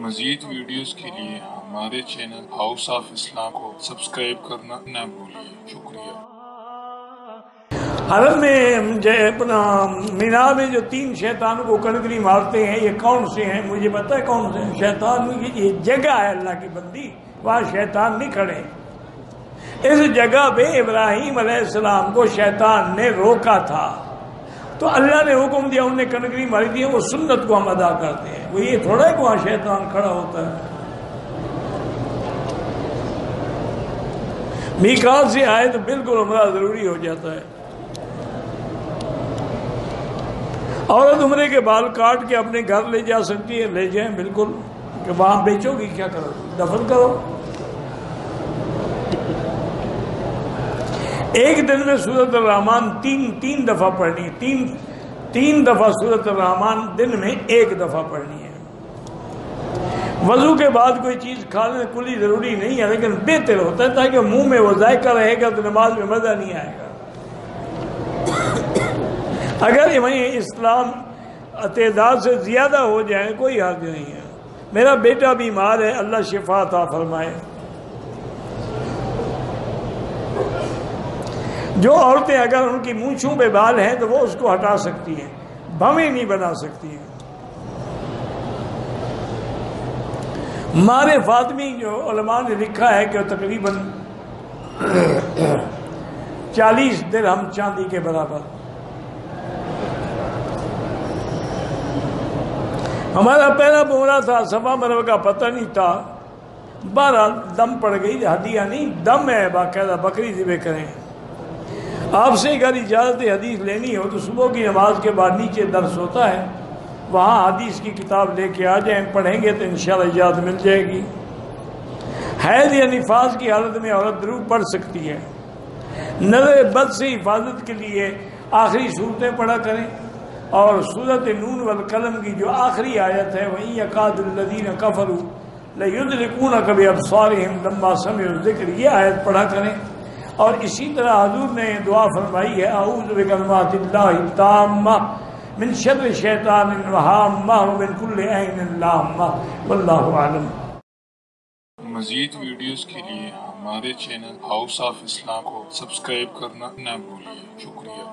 مزید ویڈیوز کے لیے ہمارے چینل ہاؤس آف اسلام کو سبسکرائب کرنا نہ بھولیے۔ شکریہ۔ حرم میں جو اپنا مینا میں جو 3 شیطانوں کو کنکری مارتے ہیں، یہ کون سے ہیں؟ مجھے پتا ہے کون سے ہیں۔ شیطان کی یہ جگہ ہے، اللہ کی بندی، وہاں شیطان نہیں کھڑے۔ اس جگہ پہ ابراہیم علیہ السلام کو شیطان نے روکا تھا، تو اللہ نے حکم دیا، انہوں نے کنکری ماری دی، وہ سنت کو ہم ادا کرتے ہیں۔ وہ یہ تھوڑا ہے کہ وہاں شیطان کھڑا ہوتا ہے۔ میقات سے آئے تو بالکل عمرہ ضروری ہو جاتا ہے۔ عورت عمرے کے بال کاٹ کے اپنے گھر لے جا سکتی ہے، لے جائیں بالکل، کہ وہاں بیچو گی کیا کرو، دفن کرو۔ ایک دن میں سورۃ الرحمن تین دفعہ پڑھنی ہے، تین دفعہ سورۃ الرحمن دن میں 1 دفعہ پڑھنی ہے۔ وضو کے بعد کوئی چیز کھانا کلی ضروری نہیں ہے، لیکن بہتر ہوتا ہے تاکہ منہ میں وہ ذائقہ رہے گا تو نماز میں مزہ نہیں آئے گا۔ اگر وہیں اسلام تعداد سے زیادہ ہو جائیں کوئی حرج نہیں ہے۔ میرا بیٹا بیمار ہے، اللہ شفا عطا فرمائے۔ جو عورتیں اگر ان کی مونچھوں پہ بال ہیں تو وہ اس کو ہٹا سکتی ہیں، بھویں نہیں بنا سکتی ہیں۔ مارے فاطمی جو علماء نے لکھا ہے کہ تقریباً 40 درہم چاندی کے برابر۔ ہمارا پہلا عمرہ تھا، صفا مروہ کا پتہ نہیں تھا، بہرحال دم پڑ گئی، ہدیہ نہیں دم ہے، باقاعدہ بکری ذبح کریں۔ آپ سے اگر اجازت حدیث لینی ہو تو صبح کی نماز کے بعد نیچے درس ہوتا ہے، وہاں حدیث کی کتاب لے کے آ جائیں، پڑھیں گے تو انشاءاللہ اجازت مل جائے گی۔ حیض یا نفاس کی حالت میں عورت درود پڑھ سکتی ہے۔ نظر بد سے حفاظت کے لیے آخری صورتیں پڑھا کریں، اور سورۃ نون والقلم کی جو آخری آیت ہے وَإِن يَكَادُ الَّذِينَ كَفَرُوا لَيُزْلِقُونَكَ بِأَبْصَارِهِمْ لَمَّا سَمِعُوا الذِّكْرَ، یہ آیت پڑھا کریں۔ اور اسی طرح حضور نے دعا فرمائی ہے اعوذ بکلمات اللہ التامہ من شر الشیطان الرجیم ومن کل عین لامہ، واللہ اعلم۔ مزید ویڈیوز کے لیے ہمارے چینل ہاؤس آف اسلام کو سبسکرائب کرنا نہ بھولیے۔ شکریہ۔